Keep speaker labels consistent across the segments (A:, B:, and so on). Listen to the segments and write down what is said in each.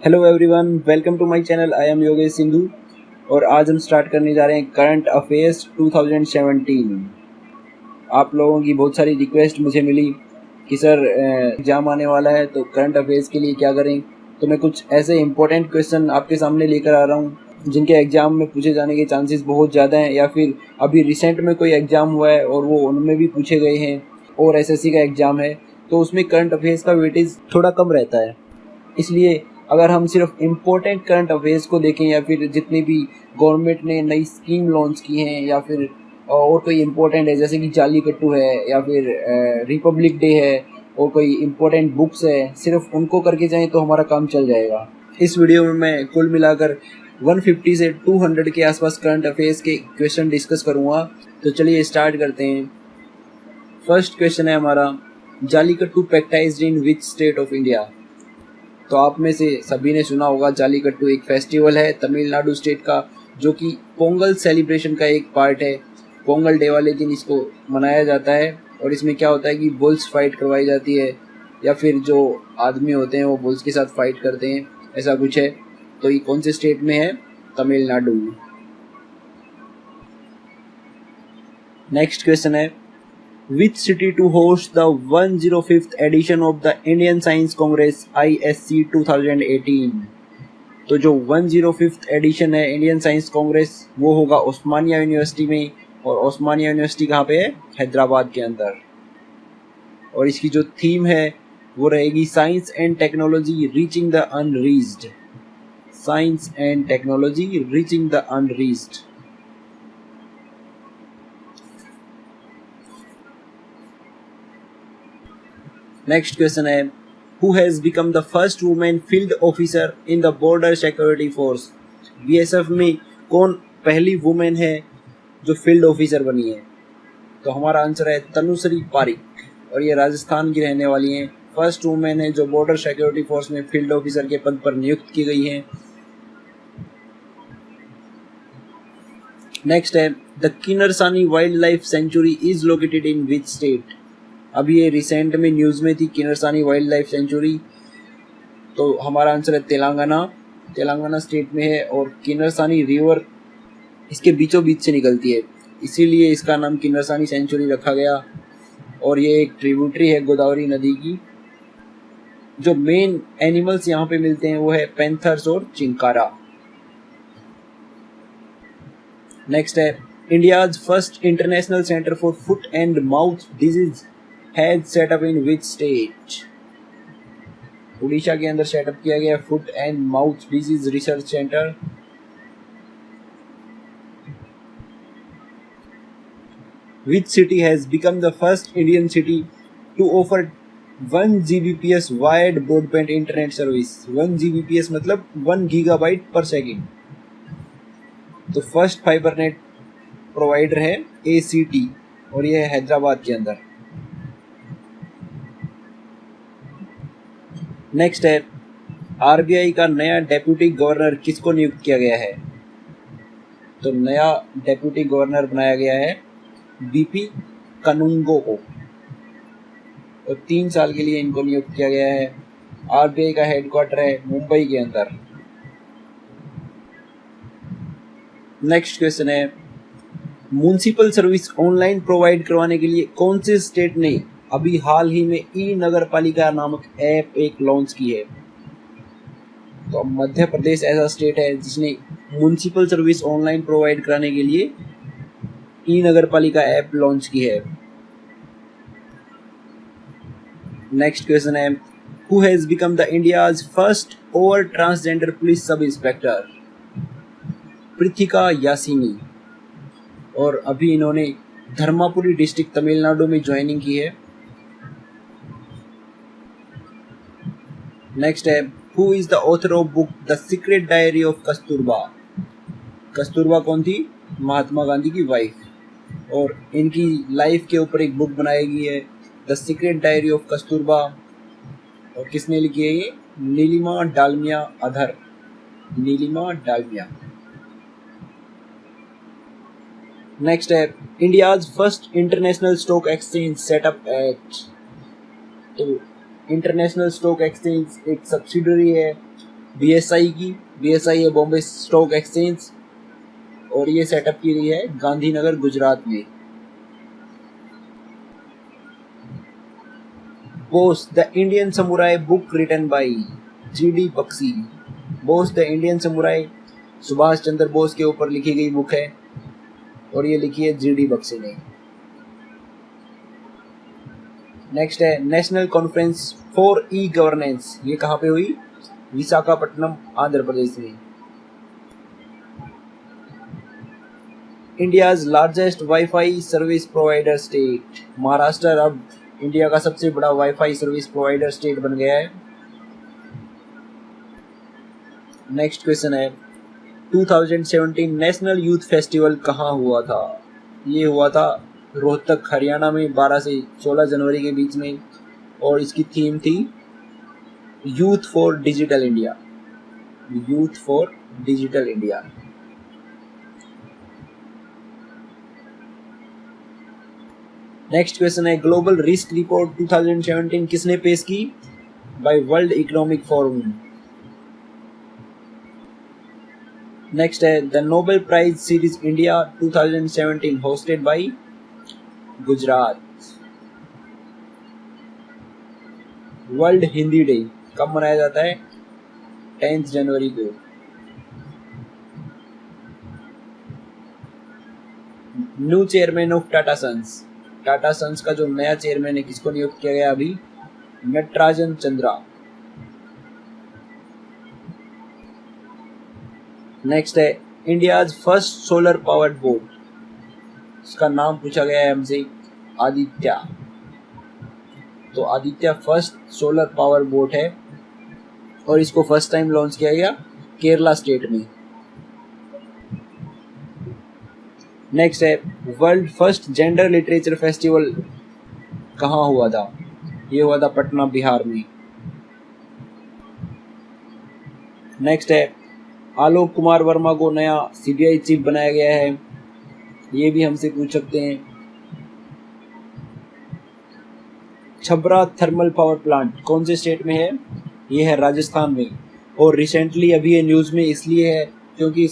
A: Hello everyone, welcome to my channel. I am Yogesh Sindhu और आज हम स्टार्ट करने जा रहे हैं करंट अफेयर्स 2017। आप लोगों की बहुत सारी रिक्वेस्ट मुझे मिली कि सर एग्ज़ाम आने वाला है तो करंट अफेयर्स के लिए क्या करें। तो मैं कुछ ऐसे इंपॉर्टेंट क्वेश्चन आपके सामने लेकर आ रहा हूँ जिनके एग्ज़ाम में पूछे जाने के चांसेस बहुत ज़्यादा हैं, या फिर अभी रिसेंट में कोई एग्ज़ाम हुआ है और वो उनमें भी पूछे गए हैं और एसएससी का एग्ज़ाम है तो उसमें करंट अफेयर्स का वेटेज थोड़ा कम रहता है। इसलिए अगर हम सिर्फ इम्पोर्टेंट करंट अफेयर्स को देखें या फिर जितनी भी गवर्नमेंट ने नई स्कीम लॉन्च की हैं या फिर और कोई इम्पोर्टेंट है जैसे कि जाली कट्टू है या फिर रिपब्लिक डे है और कोई इम्पोर्टेंट बुक्स है, सिर्फ उनको करके जाएं तो हमारा काम चल जाएगा। इस वीडियो में मैं कुल मिलाकर 150 से 200 के आसपास करंट अफेयर्स के क्वेश्चन डिस्कस करूँगा। तो चलिए स्टार्ट करते हैं। फर्स्ट क्वेश्चन है हमारा, जालीकट्टू पैक्टाइज्ड इन विच स्टेट ऑफ इंडिया। तो आप में से सभी ने सुना होगा, जालीकट्टू एक फेस्टिवल है तमिलनाडु स्टेट का जो कि पोंगल सेलिब्रेशन का एक पार्ट है। पोंगल डे वाले दिन इसको मनाया जाता है और इसमें क्या होता है कि बुल्स फाइट करवाई जाती है या फिर जो आदमी होते हैं वो बुल्स के साथ फाइट करते हैं, ऐसा कुछ है। तो ये कौन से स्टेट में है? तमिलनाडु। नेक्स्ट क्वेश्चन है, Which city to host the 105th edition of the Indian Science Congress ISC 2018? तो जो 105th एडिशन है इंडियन साइंस कांग्रेस वो होगा ओस्मानिया यूनिवर्सिटी में, और ओस्मानिया यूनिवर्सिटी कहाँ पे है? हैदराबाद के अंदर। और इसकी जो थीम है वो रहेगी science and technology reaching the unreached. Science and technology reaching the unreached. Next question है, who has become the first women field officer in the border security force. BSF में कौन पहली वुमेन है जो फील्ड ऑफिसर बनी है? तो हमारा आंसर है तनुश्री पारिक और ये राजस्थान की रहने वाली हैं। फर्स्ट वुमेन है जो बॉर्डर सिक्योरिटी फोर्स में फील्ड ऑफिसर के पद पर नियुक्त की गई हैं। नेक्स्ट है, the Kinnerasani wild life sanctuary is located in which state. अभी ये रिसेंट में न्यूज़ में थी किन्नरसानी वाइल्ड लाइफ सेंचुरी, तो हमारा आंसर है तेलंगाना। तेलंगाना स्टेट में है और किन्नरसानी रिवर इसके बीचों बीच से निकलती है, इसीलिए इसका नाम किन्नरसानी सेंचुरी रखा गया। और ये एक ट्रिब्यूटरी है गोदावरी नदी की। जो मेन एनिमल्स यहाँ पे मिलते हैं वो है पैंथर्स और चिंकारा। नेक्स्ट है, India's first international centre for foot and mouth disease has set up in which state. Orissa के अंदर सेटअप किया गया foot and mouth disease research centre. Which city has become the first Indian city to offer 1 Gbps wired broadband internet service. 1 Gbps मतलब 1 gigabyte per second. तो first fibre net provider है ACT और ये है हैदराबाद के अंदर। नेक्स्ट है, RBI का नया डेप्यूटी गवर्नर किसको नियुक्त किया गया है? तो नया डेप्यूटी गवर्नर बनाया गया है बीपी कनुंगो को और 3 साल के लिए इनको नियुक्त किया गया है। आरबीआई का हेडक्वार्टर है मुंबई के अंदर। नेक्स्ट क्वेश्चन है, म्युनिसिपल सर्विस ऑनलाइन प्रोवाइड करवाने के लिए कौन से स्टेट ने अभी हाल ही में ई नगर पालिका नामक ऐप एक लॉन्च की है? तो मध्य प्रदेश ऐसा स्टेट है जिसने म्युनिसिपल सर्विस ऑनलाइन प्रोवाइड कराने के लिए ई नगर पालिका ऐप लॉन्च की है। नेक्स्ट क्वेश्चन है, who has become the India's first over transgender police sub inspector. Prithika Yashini, और अभी इन्होंने धर्मापुरी डिस्ट्रिक्ट तमिलनाडु में ज्वाइनिंग की है। नेक्स्ट है, who is the author of book the secret diary of Kasturba. Kasturba कौन थी? महात्मा गांधी की वाइफ, और इनकी लाइफ के ऊपर एक बुक बनाई गई है the secret diary of Kasturba. और किसने लिखी है ये? नीलिमा डालमिया अधर। नीलिमा डालमिया। नेक्स्ट है, India's first international stock exchange setup at. तो इंटरनेशनल स्टॉक एक्सचेंज एक सब्सिडरी है बीएसआई की। बीएसआई है बॉम्बे स्टॉक एक्सचेंज और ये सेटअप की गई है गांधीनगर गुजरात में। Bose the Indian samurai book written by GD Bakshi. Bose the Indian samurai Subhash Chandra Bose के ऊपर लिखी गई बुक है और ये लिखी है जीडी बक्सी ने। नेक्स्ट है national conference for e governance, ये कहाँ पे हुई? विशाखापट्टनम आंध्र प्रदेश में। India's largest wifi service provider state, Maharashtra अब इंडिया का सबसे बड़ा वाईफाई सर्विस प्रोवाइडर स्टेट बन गया है। नेक्स्ट क्वेश्चन है 2017 नेशनल यूथ फेस्टिवल कहाँ हुआ था? ये हुआ था रोहतक हरियाणा में 12 से 16 जनवरी के बीच में और इसकी थीम थी youth for digital India. Youth for digital India. Next question है ग्लोबल रिस्क रिपोर्ट 2017 किसने पेश की? By World Economic Forum. Next है the Nobel prize series India 2017 hosted by Gujarat. World Hindi Day कब मनाया जाता है? 10 जनवरी को। New chairman of Tata Sons, Tata Sons का जो नया चेयरमैन है किसको नियुक्त किया गया अभी? नटराजन चंद्रा। नेक्स्ट है India's first solar powered boat, इसका नाम पूछा गया है हमसे आदित्य। तो Aditya first solar power boat है और इसको फर्स्ट टाइम लॉन्च किया गया केरला स्टेट में। नेक्स्ट है world first gender literature festival कहाँ हुआ था? ये हुआ था पटना बिहार में। नेक्स्ट है आलोक कुमार वर्मा को नया सीबीआई चीफ बनाया गया है, ये भी हमसे पूछ सकते हैं। छबरा थर्मल पावर प्लांट कौन से स्टेट में है? ये है राजस्थान में और रिसेंटली अभी ये न्यूज़ में इसलिए है क्योंकि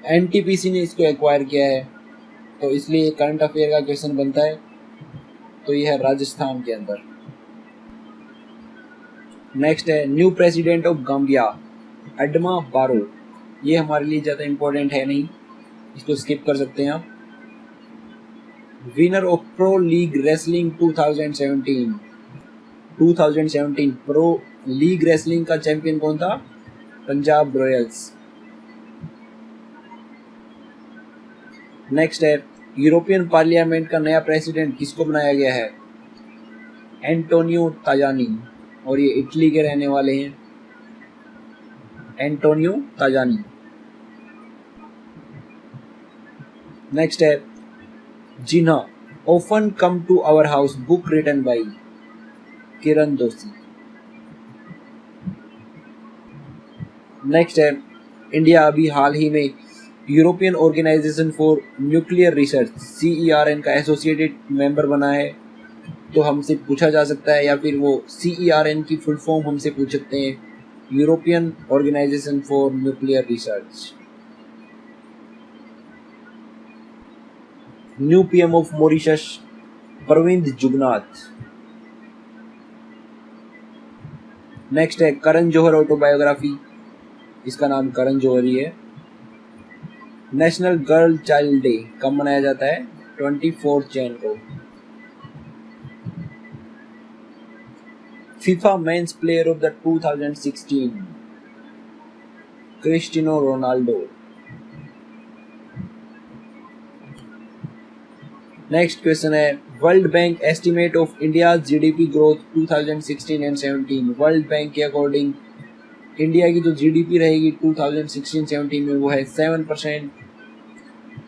A: एनटीपीसी ने इसको एक्वायर किया है, तो इसलिए करंट अफेयर का क्वेश्चन बनता है। तो ये है राजस्थान के अंदर। नेक्स्ट है न्यू प्रेसिडेंट ऑफ गाम्बिया एडमा बारो, ये हमारे लिए ज़्यादा इम्पोर्टेंट है नहीं, इसको स्किप कर सकते हैं आप। Winner of pro league wrestling 2017 pro league wrestling का चैंपियन कौन था? पंजाब रॉयल्स। नेक्स्ट है यूरोपियन पार्लियामेंट का नया प्रेसिडेंट किसको बनाया गया है? एंटोनियो ताजानी, और ये इटली के रहने वाले हैं एंटोनियो ताजानी। नेक्स्ट है Jinnah often come to our house book written by Kiran Doshi. Next है इंडिया अभी हाल ही में European organisation for nuclear research CERN का एसोसिएटेड मेंबर बना है, तो हमसे पूछा जा सकता है या फिर वो CERN की फुल फॉर्म हमसे पूछ सकते हैं, European organisation for nuclear research. New PM of Mauritius Pravind Jugnauth. Next है करण जौहर ऑटोबायोग्राफी, इसका नाम करण जौहर ही है। नेशनल गर्ल चाइल्ड डे कब मनाया जाता है? 24 जैन को। FIFA men's player of the 2016 Cristiano Ronaldo. Next question है World Bank estimate of India GDP growth 2016 and 17। World Bank के अकॉर्डिंग इंडिया की जो GDP रहेगी 2016-17 में वो है 7%,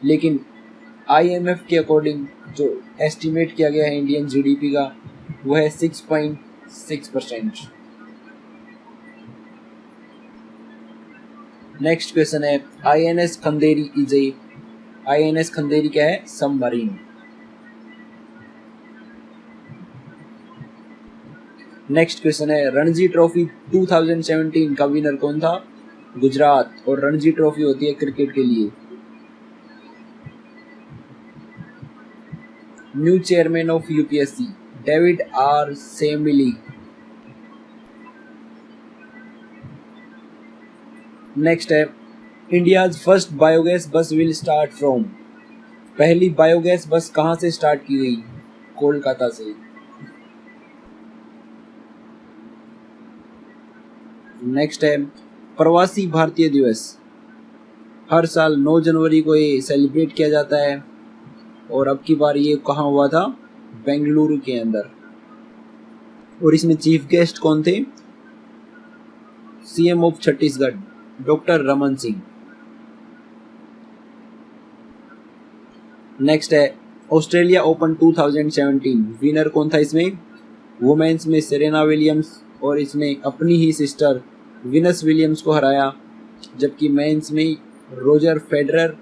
A: लेकिन IMF के अकॉर्डिंग जो एस्टिमेट किया गया है इंडियन GDP का वो है 6.6%। नेक्स्ट क्वेश्चन है INS Khanderi is a, INS Khanderi क्या है? सबमरीन। नेक्स्ट क्वेश्चन है रणजी ट्रॉफी 2017 का विनर कौन था? गुजरात, और रणजी ट्रॉफी होती है क्रिकेट के लिए। New chairman of UPSC David R Syiemlieh. Next है India's first biogas bus will start from. पहली बायोगैस बस कहाँ से स्टार्ट की गई? कोलकाता से। नेक्स्ट है प्रवासी भारतीय दिवस। हर साल 9 जनवरी को ये सेलिब्रेट किया जाता है और अब की बार ये कहाँ हुआ था? बेंगलुरु के अंदर। और इसमें चीफ गेस्ट कौन थे? CM of Chhattisgarh doctor Raman Singh. Next है ऑस्ट्रेलिया ओपन 2017 विनर कौन था इसमें? वुमेन्स में सेरेना विलियम्स, और इसने अपनी ही सिस्टर विनस विलियम्स को हराया। जबकि मेंस में रोजर फेडरर,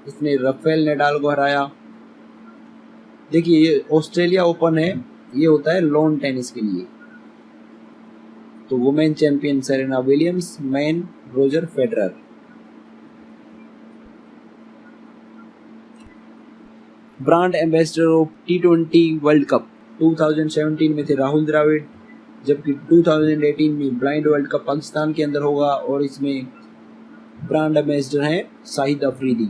A: इसने राफेल नडाल को हराया। देखिए ये ऑस्ट्रेलिया ओपन है, ये होता है लॉन टेनिस के लिए। तो women champion Serena Williams, man Roger Federer. Brand ambassador of T20 world cup 2017 में थे राहुल द्रविड़, जबकि 2018 में ब्लाइंड वर्ल्ड कप पाकिस्तान के अंदर होगा और इसमें ब्रांड एम्बेसडर हैं Shahid Afridi.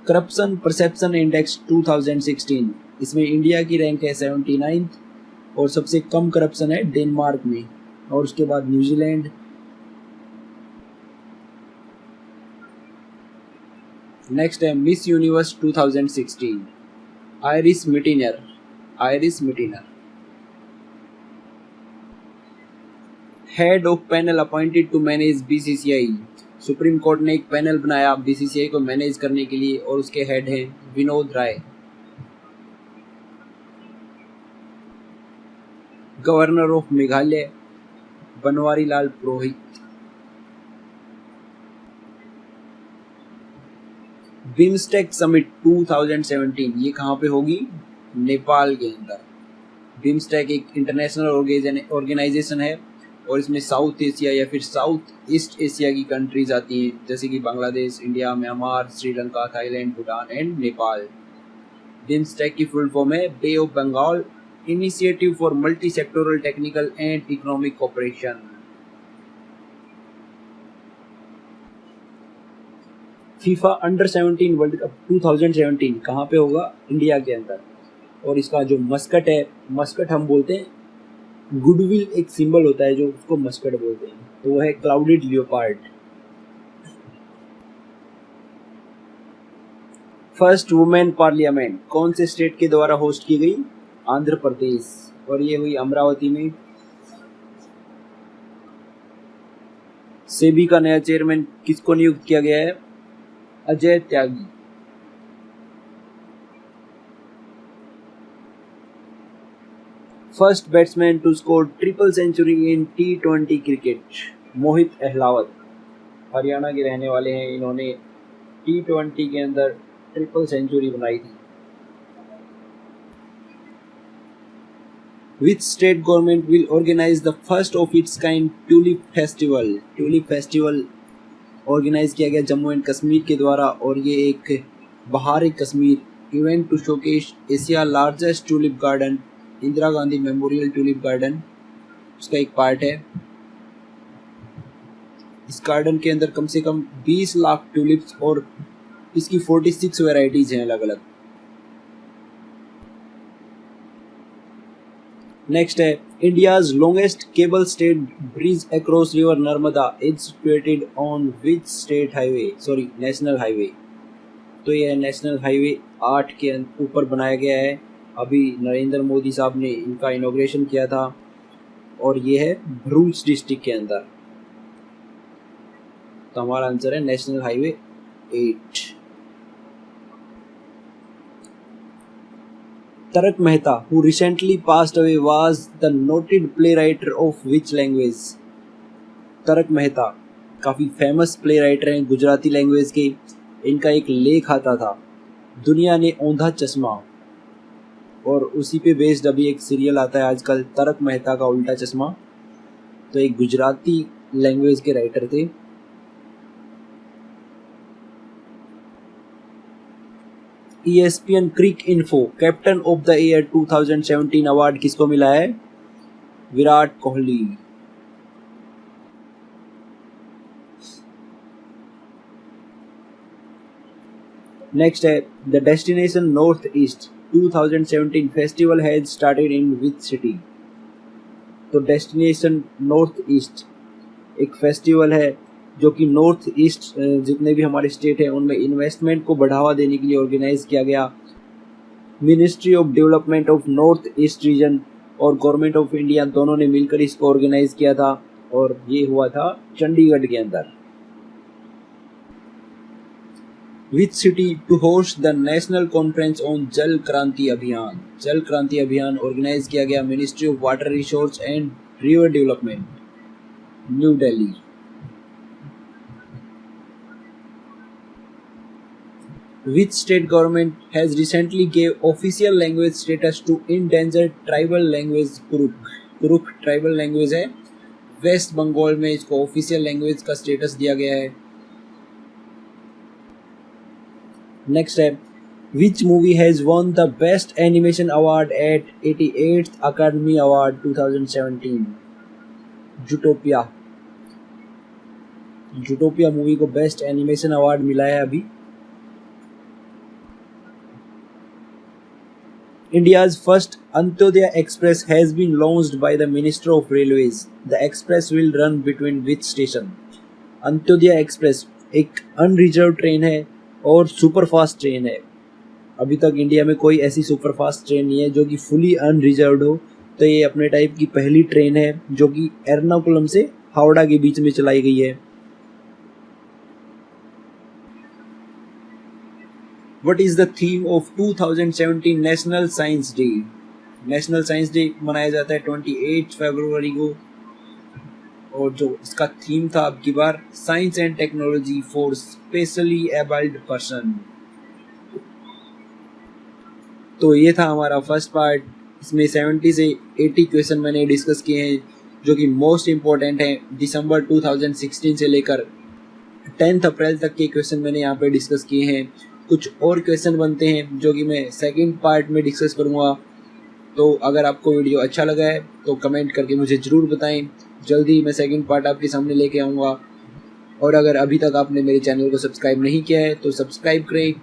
A: Corruption perception index 2016, इसमें इंडिया की रैंक है 79 और सबसे कम करप्शन है डेनमार्क में, और उसके बाद न्यूजीलैंड। नेक्स्ट है Miss Universe 2016 Iris Mittenaere. Head of panel appointed to manage BCCI. Supreme Court ने एक पैनल बनाया बीसीसीआई को मैनेज करने के लिए और उसके हेड हैं Vinod Rai. Governor of Meghalaya Banwari Lal Purohit. BIMSTEC summit 2017 ये कहाँ पे होगी? नेपाल के अंदर। बिम्स्टेक एक इंटरनेशनल ऑर्गेनाइजेशन है और इसमें साउथ एशिया या फिर साउथ ईस्ट एशिया की कंट्रीज आती हैं, जैसे कि Bangladesh, India, Myanmar, Sri Lanka, Thailand, Bhutan and Nepal. BIMSTEC की फुल फॉर्म है bay of Bengal initiative for multi sectoral technical and economic cooperation. FIFA under 17 world cup 2017 कहाँ पे होगा? इंडिया के अंदर। और इसका जो मस्कट है, मस्कट हम बोलते हैं, गुडविल एक सिंबल होता है जो उसको मस्कट बोलते हैं, तो वो है clouded leopard. First women parliament कौन से स्टेट के द्वारा होस्ट की गई? आंध्र प्रदेश, और ये हुई अमरावती में। सेबी का नया चेयरमैन किसको नियुक्त किया गया है? Ajay Tyagi. First batsman to score triple century in T20 cricket, Mohit Ahlawat, Haryana के रहने वाले हैं। इन्होंने T20 के अंदर ट्रिपल सेंचुरी बनाई थी। Which state government will organize the first of its kind tulip festival? Tulip festival organise किया गया जम्मू एंड कश्मीर के द्वारा, और ये एक Bahar Kashmir event to showcase Asia largest tulip garden, Indira Gandhi memorial tulip garden उसका एक पार्ट है। इस गार्डन के अंदर कम से कम 20 लाख ट्यूलिप्स और इसकी 46 वैरायटीज हैं अलग अलग। नेक्स्ट है India's longest cable stayed bridge across river Narmada is situated on which state highway, sorry national highway. तो यह नेशनल हाईवे 8 के ऊपर बनाया गया है। अभी नरेंद्र मोदी साहब ने इनका इनॉग्रेशन किया था और ये है भरूच डिस्ट्रिक्ट के अंदर। तो हमारा आंसर है national highway 8। Tarak Mehta, who recently passed away, was the noted playwright of which language? तरक मेहता काफ़ी फेमस प्ले राइटर हैं गुजराती लैंग्वेज के। इनका एक लेख आता था दुनिया ने औंधा चश्मा, और उसी पे बेस्ड अभी एक सीरियल आता है आजकल तरक मेहता का उल्टा चश्मा। तो एक गुजराती लैंग्वेज के राइटर थे। ESPN Cricinfo captain of the year 2017 award किसको मिला है? विराट कोहली। नेक्स्ट है the destination north east 2017 festival has started in which city? तो डेस्टिनेशन नॉर्थ ईस्ट एक फेस्टिवल है जो कि नॉर्थ ईस्ट जितने भी हमारे स्टेट हैं उनमें इन्वेस्टमेंट को बढ़ावा देने के लिए ऑर्गेनाइज किया गया। Ministry of development of north east region और गवर्नमेंट ऑफ इंडिया दोनों ने मिलकर इसको ऑर्गेनाइज किया था और ये हुआ था चंडीगढ़ के अंदर। Which city to host the national conference on Jal Kranti Abhiyan? Jal Kranti Abhiyan organise किया गया ministry of water resource and river development, new Delhi. Which state government has recently gave official language status to endangered tribal language कुरुख? कुरुख ट्राइबल लैंग्वेज है, waste Bengal में इसको official language का status दिया गया है। नेक्स्ट है Which movie has won the Best Animation Award at 88th Academy Award 2017? Zootopia. Zootopia movie को बेस्ट एनिमेशन अवार्ड मिला है अभी। India's first Antyodaya Express has been launched by the Minister of Railways. The express will run between which station? Antyodaya express एक unreserved train है और superfast train है। अभी तक इंडिया में कोई ऐसी सुपरफास्ट ट्रेन नहीं है जो कि फुली अनरिजर्व्ड हो, तो ये अपने टाइप की पहली ट्रेन है जो कि एर्नाकुलम से हावड़ा के बीच में चलाई गई है। What is the theme of 2017 national science day? National science day मनाया जाता है 28 फरवरी को और जो इसका थीम था अब की बार science and technology for specially abled person. तो ये था हमारा फर्स्ट पार्ट। इसमें 70 से 80 क्वेश्चन मैंने डिस्कस किए हैं जो कि मोस्ट इम्पोर्टेंट हैं। दिसंबर 2016 से लेकर 10 अप्रैल तक के क्वेश्चन मैंने यहाँ पे डिस्कस किए हैं। कुछ और क्वेश्चन बनते हैं जो कि मैं सेकंड पार्ट में डिस्कस करूँगा। तो अगर आपको वीडियो अच्छा लगा है तो कमेंट करके मुझे ज़रूर बताएं। जल्दी मैं सेकंड पार्ट आपके सामने लेके आऊँगा। और अगर अभी तक आपने मेरे चैनल को सब्सक्राइब नहीं किया है तो सब्सक्राइब करें।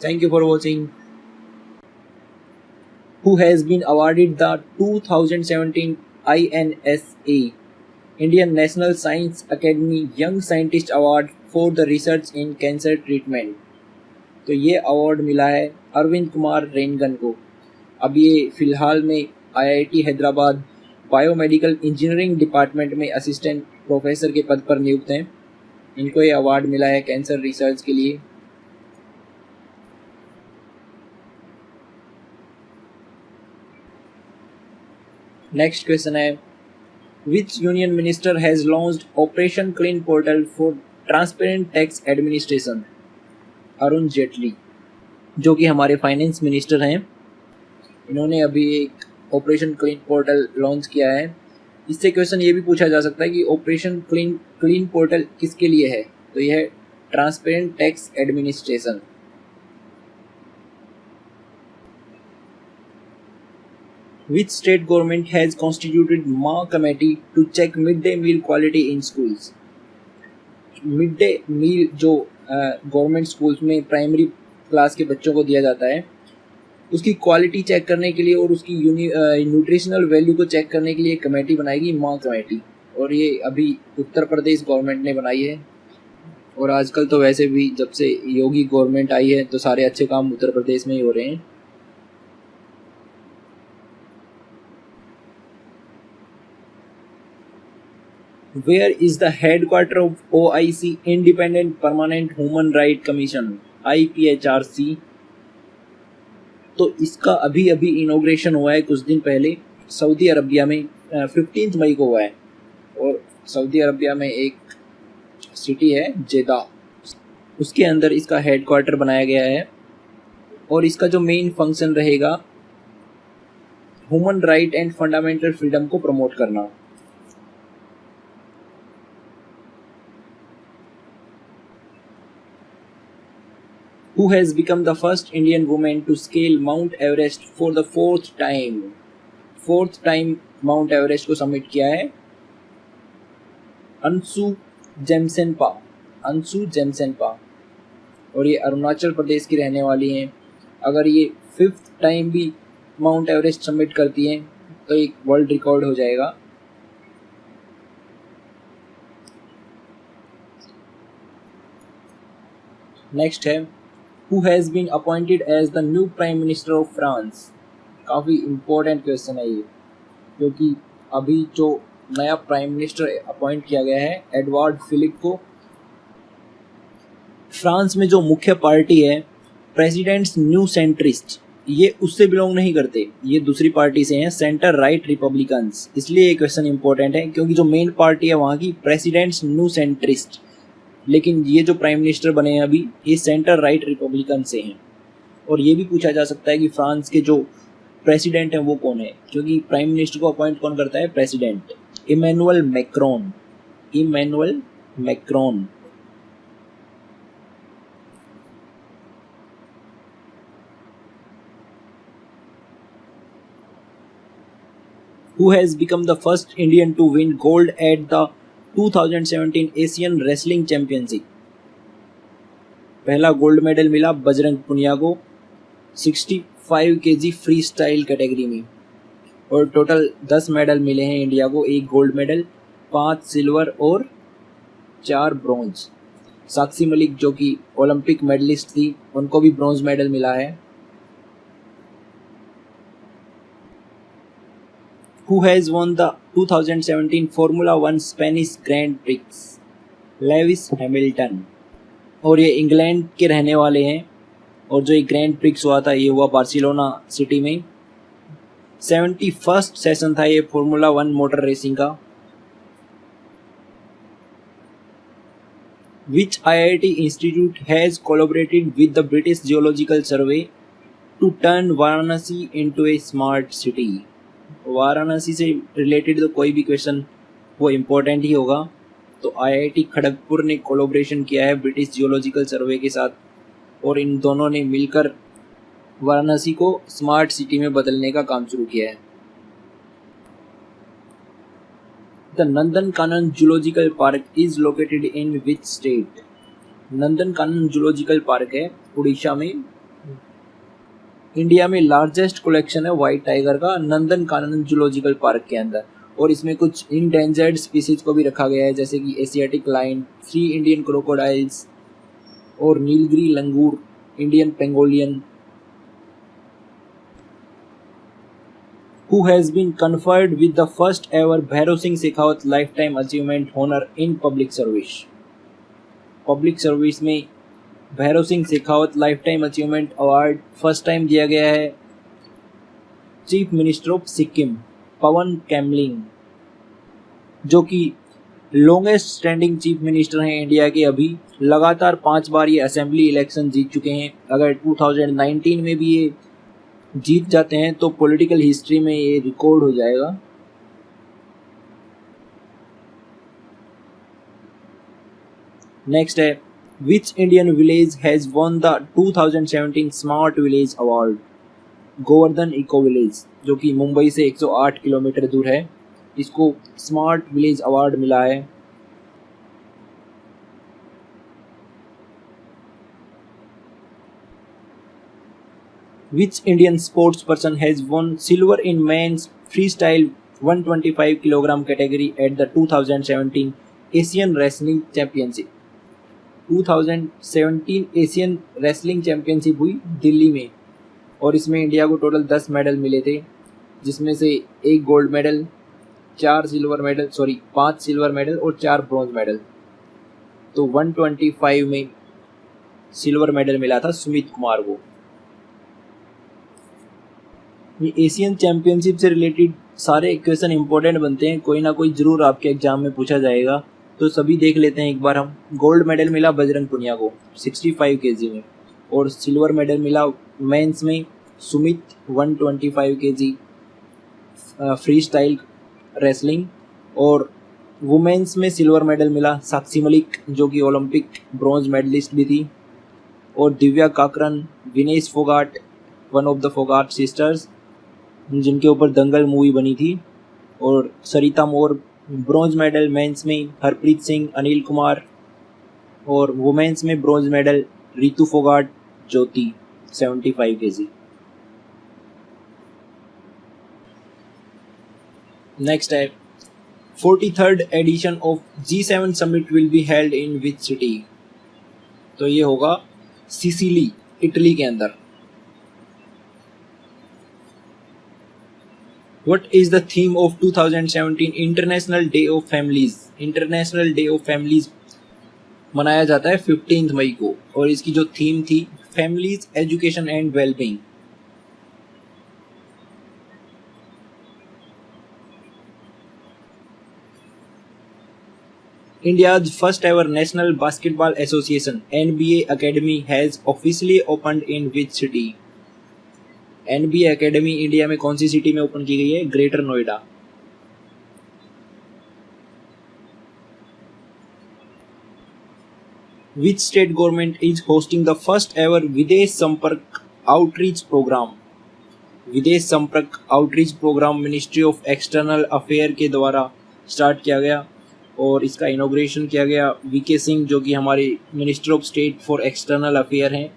A: Thank you for watching. Who has been awarded the 2017 INSA Indian National Science Academy Young Scientist Award for the research in cancer treatment? तो ये अवार्ड मिला है अरविंद कुमार रेनगन को। अब ये फिलहाल में IIT Hyderabad biomedical engineering department में असिस्टेंट प्रोफेसर के पद पर नियुक्त हैं। इनको ये अवार्ड मिला है कैंसर रिसर्च के लिए। नेक्स्ट क्वेश्चन है विच union minister has launched operation clean portal for transparent tax administration? Arun Jaitley जो कि हमारे फाइनेंस मिनिस्टर हैं, इन्होंने अभी एक ऑपरेशन क्लीन पोर्टल लॉन्च किया है। इससे क्वेश्चन ये भी पूछा जा सकता है कि ऑपरेशन क्लीन पोर्टल किसके लिए है? तो यह है transparent tax administration. Which state government has constituted MA committee to check midday meal quality in schools? Mid day meal जो गवर्नमेंट स्कूल्स में प्राइमरी क्लास के बच्चों को दिया जाता है उसकी क्वालिटी चेक करने के लिए और उसकी न्यूट्रिशनल वैल्यू को चेक करने के लिए एक कमेटी बनाएगी MA कमेटी, और ये अभी उत्तर प्रदेश गवर्नमेंट ने बनाई है। और आजकल तो वैसे भी जब से योगी गवर्नमेंट आई है तो सारे अच्छे काम उत्तर प्रदेश में ही हो रहे हैं। Where is the headquarter of OIC Independent Permanent Human Right Commission IPHRC? तो इसका अभी अभी इनॉग्रेशन हुआ है कुछ दिन पहले सऊदी अरबिया में 15 मई को हुआ है। और सऊदी अरबिया में एक सिटी है जेदा, उसके अंदर इसका हेडक्वार्टर बनाया गया है। और इसका जो मेन फंक्शन रहेगा human right and fundamental freedom को प्रमोट करना। Who has become the first Indian woman to scale Mount Everest for the fourth time? Fourth time mount Everest को सबमिट किया है अंशु जेमसेनपा। अंशु जेमसेनपा, और ये अरुणाचल प्रदेश की रहने वाली हैं। अगर ये फिफ्थ टाइम भी माउंट एवरेस्ट सबमिट करती हैं तो एक वर्ल्ड रिकॉर्ड हो जाएगा। नेक्स्ट है who has been appointed as the new prime minister of France. काफ़ी इम्पोर्टेंट क्वेश्चन है ये, क्योंकि अभी जो नया प्राइम मिनिस्टर अपॉइंट किया गया है एडवर्ड फिलिप को। फ्रांस में जो मुख्य पार्टी है प्रेसिडेंट्स न्यू सेंट्रिस्ट, ये उससे बिलोंग नहीं करते, ये दूसरी पार्टी से हैं, सेंटर राइट रिपब्लिकन्स। इसलिए ये क्वेश्चन इंपॉर्टेंट है क्योंकि जो मेन पार्टी है वहाँ की प्रेसिडेंट्स न्यू सेंट्रिस्ट, लेकिन ये जो प्राइम मिनिस्टर बने हैं अभी ये सेंटर राइट रिपब्लिकन से हैं। और ये भी पूछा जा सकता है कि फ्रांस के जो प्रेसिडेंट हैं वो कौन है, क्योंकि प्राइम मिनिस्टर को अपॉइंट कौन करता है? President. Emmanuel Macron. Emmanuel Macron. Who has become the first Indian to win gold at the 2017 Asian Wrestling Championship? पहला गोल्ड मेडल मिला बजरंग पुनिया को 65 केजी फ्री स्टाइल कैटेगरी में, और टोटल 10 मेडल मिले हैं इंडिया को, 1 गोल्ड मेडल, 5 सिल्वर और 4 bronze. Sakshi Malik जो कि ओलंपिक मेडलिस्ट थी उनको भी ब्रॉन्ज मेडल मिला है। Who has won the 2017 Formula 1 Spanish Grand Prix? Lewis Hamilton, और ये इंग्लैंड के रहने वाले हैं। और जो ये ग्रैंड प्रिक्स हुआ था ये हुआ बार्सिलोना सिटी में। 71st सेशन था ये फॉर्मूला 1 मोटर रेसिंग का। Which IIT institute has collaborated with the British Geological Survey to turn Varanasi into a smart city? Varanasi से रिलेटेड तो कोई भी क्वेश्चन वो इम्पोर्टेंट ही होगा। तो आईआईटी खड़गपुर ने कोलैबोरेशन किया है ब्रिटिश जियोलॉजिकल सर्वे के साथ, और इन दोनों ने मिलकर वाराणसी को स्मार्ट सिटी में बदलने का काम शुरू किया है। The Nandankanan zoological park is located in which state? Nandankanan zoological park है उड़ीसा में। इंडिया में लार्जेस्ट कलेक्शन है व्हाइट टाइगर का नंदनकानन जूलॉजिकल पार्क के अंदर, और इसमें कुछ इंडेंजर्ड स्पीसीज को भी रखा गया है जैसे कि एशियाटिक लाइन, 3 इंडियन क्रोकोडाइल्स और नीलगिरी लंगूर, Indian pangolin. Who has been conferred with the first ever Bhairon Singh Shekhawat lifetime achievement honour in public service? Public service में Bhairon Singh Shekhawat lifetime achievement award first time दिया गया है chief minister of Sikkim Pawan Chamling, जो कि longest standing chief minister हैं India के। अभी लगातार 5 बार ये असेंबली इलेक्शन जीत चुके हैं। अगर 2019 में भी ये जीत जाते हैं तो पॉलिटिकल हिस्ट्री में ये रिकॉर्ड हो जाएगा। नेक्स्ट है Which Indian village has won the 2017 Smart Village Award? Govardhan eco village, जो कि मुंबई से 108 किलोमीटर दूर है, इसको स्मार्ट विलेज अवार्ड मिला है। Which Indian sports person has won silver in men's freestyle 125 kg category at the 2017 Asian Wrestling Championship? 2017 Asian wrestling championship हुई दिल्ली में, और इसमें इंडिया को टोटल 10 मेडल मिले थे, जिसमें से 1 गोल्ड मेडल, 5 सिल्वर मेडल और 4 ब्रॉन्ज मेडल। तो 125 में सिल्वर मेडल मिला था सुमित कुमार को। ये एशियन चैंपियनशिप से रिलेटेड सारे क्वेश्चन इंपॉर्टेंट बनते हैं, कोई ना कोई ज़रूर आपके एग्जाम में पूछा जाएगा, तो सभी देख लेते हैं एक बार हम। गोल्ड मेडल मिला बजरंग पुनिया को 65 केजी में, और सिल्वर मेडल मिला मेंस में Sumit 125 KG free style wrestling, और वुमेन्स में सिल्वर मेडल मिला साक्षी मलिक जो कि ओलंपिक ब्रॉन्ज मेडलिस्ट भी थी। और Divya Kakran, Vinesh Phogat, one of the Phogat sisters, जिनके ऊपर दंगल मूवी बनी थी, और Sarita Mor. Bronze medal men's में हरप्रीत सिंह, अनिल कुमार, और वुमेन्स में bronze medal Ritu Phogat, Jyoti 75 KG. Next है 43rd edition of G7 summit will be held in which city. तो ये होगा सिसिली, इटली के अंदर। What is the theme of 2017 international day of families? International day of families मनाया जाता है 15 मई को, और इसकी जो थीम थी families, education and wellbeing. India's first ever National Basketball Association NBA Academy has officially opened in which city? NBA Academy India में कौन सी सिटी में ओपन की गई है? Greater Noida. Which state government is hosting the first ever विदेश Sampark outreach programme? Videsh Sampark outreach programme ministry of external affair के द्वारा start किया गया, और इसका इनॉग्रेशन किया गया वीके सिंह, जो कि हमारे minister of state for external affair हैं,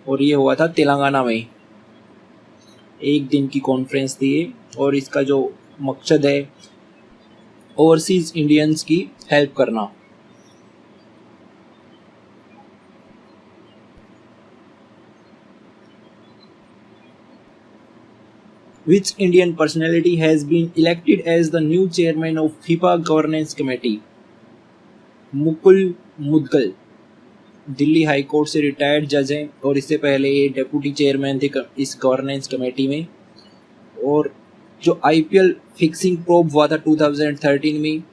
A: और ये हुआ था तेलंगाना में। एक दिन की कॉन्फ्रेंस थी ये, और इसका जो मकसद है ओवरसीज इंडियंस की हेल्प करना। Which Indian personality has been elected as the new chairman of FIFA Governance Committee? Mukul Mudgal Delhi high court से रिटायर्ड जज हैं, और इससे पहले ये डेप्यूटी चेयरमैन थे इस गवर्नेंस कमेटी में, और जो आईपीएल फिक्सिंग प्रोब हुआ था 2013 में,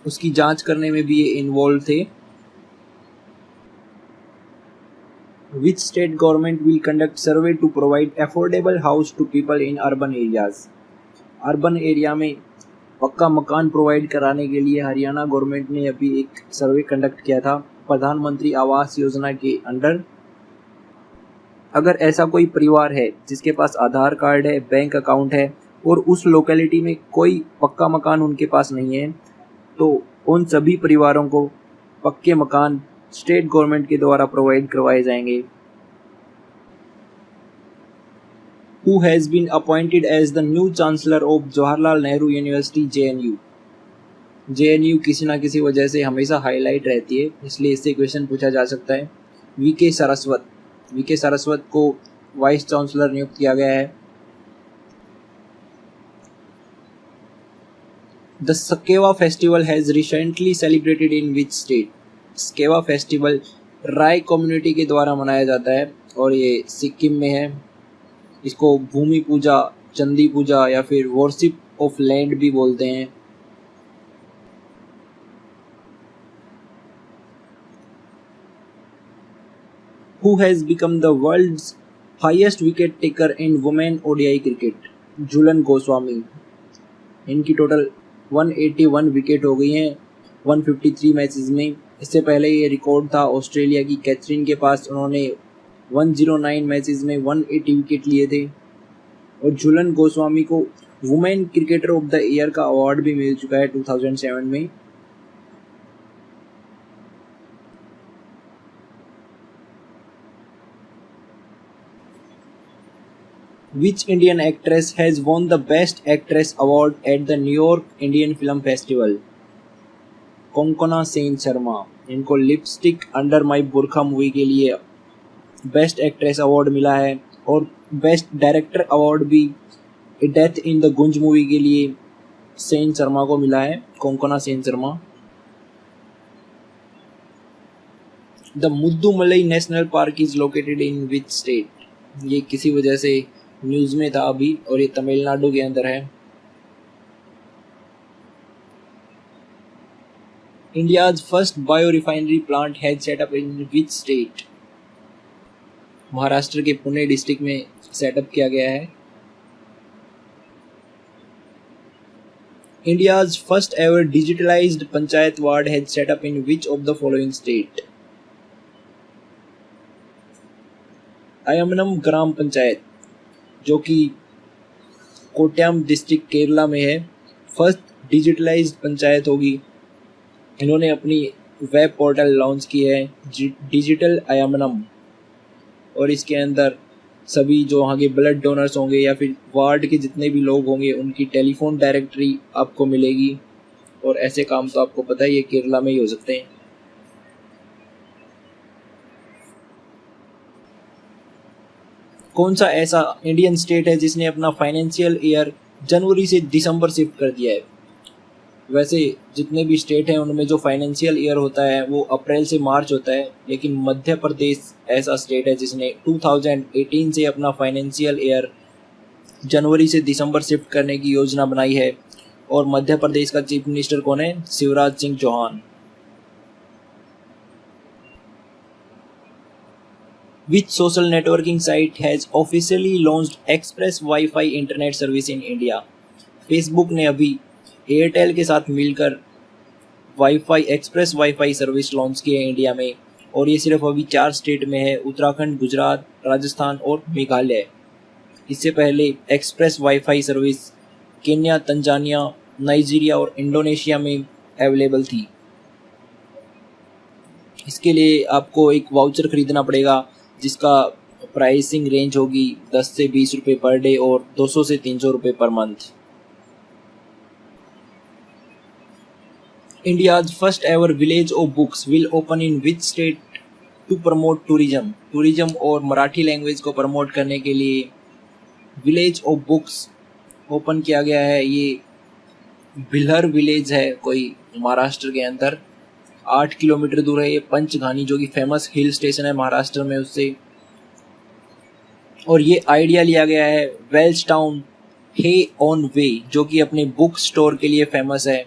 A: उसकी जांच करने में भी ये इन्वॉल्व थे। Which state government will conduct survey to provide affordable house to people in urban areas? Urban area में पक्का मकान प्रोवाइड कराने के लिए हरियाणा गवर्नमेंट ने अभी एक सर्वे कंडक्ट किया था प्रधानमंत्री आवास योजना के अंडर। अगर ऐसा कोई परिवार है जिसके पास आधार कार्ड है, बैंक अकाउंट है, और उस लोकेलिटी में कोई पक्का मकान उनके पास नहीं है, तो उन सभी परिवारों को पक्के मकान स्टेट गवर्नमेंट के द्वारा प्रोवाइड करवाए जाएंगे। Who has been appointed as the new chancellor of Jawaharlal Nehru university JNU? JNU किसी ना किसी वजह से हमेशा हाईलाइट रहती है, इसलिए इससे क्वेश्चन पूछा जा सकता है। वीके सारस्वत को वाइस चांसलर नियुक्त किया गया है। The Sakewa festival has recently celebrated in which state? Sakewa festival Rai community के द्वारा मनाया जाता है, और ये सिक्किम में है। इसको भूमि पूजा, चंदी पूजा या फिर वर्शिप ऑफ लैंड भी बोलते हैं। Who has become the world's highest wicket taker in women ODI cricket? Jhulan Goswami. इनकी टोटल 181 विकेट हो गई हैं 153 मैचेस में। इससे पहले ये रिकॉर्ड था ऑस्ट्रेलिया की कैथरीन के पास, उन्होंने 109 मैचेस में 180 विकेट लिए थे। और झूलन गोस्वामी को women cricketer of the year का अवार्ड भी मिल चुका है 2007 में। Which Indian actress has won the Best Actress award at the New York Indian Film Festival? Konkona Sen Sharma. इनको लिपस्टिक अंडर माई बुरखा मूवी के लिए बेस्ट एक्ट्रेस अवार्ड मिला है, और बेस्ट डायरेक्टर अवार्ड भी death in the Gunj movie के लिए सेन शर्मा को मिला है, Konkona Sen Sharma. The Mudumalai national park is located in which state? ये किसी वजह से न्यूज में था अभी, और ये तमिलनाडु के अंदर है। India's first biorefinery plant had set up in which state? Maharashtra के पुणे डिस्ट्रिक्ट में सेटअप किया गया है। India's first ever digitalized panchayat ward had set up in which of the following state? अयमनम ग्राम पंचायत, जो कि कोट्याम डिस्ट्रिक्ट केरला में है, फर्स्ट डिजिटलाइज्ड पंचायत होगी। इन्होंने अपनी वेब पोर्टल लॉन्च की है डिजिटल अयमनम, और इसके अंदर सभी जो वहाँ के ब्लड डोनर्स होंगे या फिर वार्ड के जितने भी लोग होंगे उनकी टेलीफोन डायरेक्टरी आपको मिलेगी। और ऐसे काम तो आपको पता ही है केरला में ही हो सकते हैं। कौन सा ऐसा इंडियन स्टेट है जिसने अपना फाइनेंशियल ईयर जनवरी से दिसंबर शिफ्ट कर दिया है? वैसे जितने भी स्टेट हैं उनमें जो फाइनेंशियल ईयर होता है वो अप्रैल से मार्च होता है, लेकिन मध्य प्रदेश ऐसा स्टेट है जिसने 2018 से अपना फाइनेंशियल ईयर जनवरी से दिसंबर शिफ्ट करने की योजना बनाई है। और मध्य प्रदेश का चीफ मिनिस्टर कौन है? Shivraj Singh Chouhan. Which social networking site has officially launched Express Wi-Fi internet service in India? Facebook ने अभी एयरटेल के साथ मिलकर wifi express wifi service launch की है इंडिया में, और ये सिर्फ अभी 4 स्टेट में है, उत्तराखंड, गुजरात, राजस्थान और मेघालय। इससे पहले express wifi service Kenya, Tanzania, Nigeria और इंडोनेशिया में अवेलेबल थी। इसके लिए आपको एक वाउचर खरीदना पड़ेगा जिसका प्राइसिंग रेंज होगी 10 से 20 रुपये पर डे और 200 से 300 रुपये per month. India's first ever village of books will open in which state to promote tourism और मराठी लैंग्वेज को प्रमोट करने के लिए विलेज ऑफ बुक्स ओपन किया गया है। ये भिलर विलेज है कोई महाराष्ट्र के अंदर, 8 किलोमीटर दूर है ये पंचघानी, जो कि फेमस हिल स्टेशन है महाराष्ट्र में उससे। और ये आइडिया लिया गया है Wales town Hay on Wye, जो कि अपने बुक स्टोर के लिए फेमस है।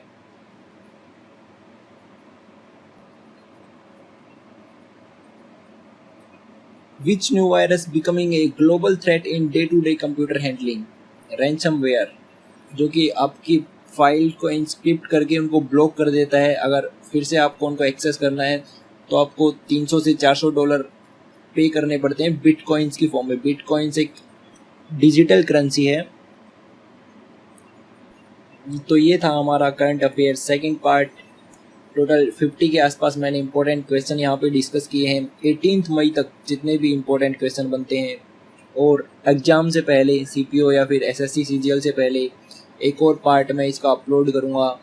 A: Which new virus becoming a global threat in day to day computer handling? Ransomware, जो कि आपकी फाइल को इंस्क्रिप्ट करके उनको ब्लॉक कर देता है। अगर फिर से आपको उनको एक्सेस करना है तो आपको $300 से $400 पे करने पड़ते हैं बिटकॉइंस की फॉर्म में। बिटकॉइंस एक डिजिटल करेंसी है। तो ये था हमारा current affair second part. Total 50 के आसपास मैंने इंपॉर्टेंट क्वेश्चन यहाँ पे डिस्कस किए हैं। 18 मई तक जितने भी इंपॉर्टेंट क्वेश्चन बनते हैं, और एग्ज़ाम से पहले सीपीओ या फिर एसएससी सीजीएल से पहले एक और पार्ट मैं इसका अपलोड करूँगा।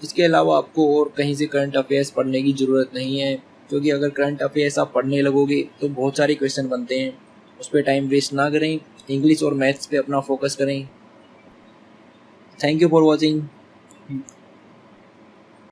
A: इसके अलावा आपको और कहीं से करंट अफेयर्स पढ़ने की ज़रूरत नहीं है, क्योंकि अगर करंट अफेयर्स आप पढ़ने लगोगे तो बहुत सारे क्वेश्चन बनते हैं, उस पर टाइम वेस्ट ना करें। इंग्लिश और मैथ्स पे अपना फोकस करें। Thank you for watching.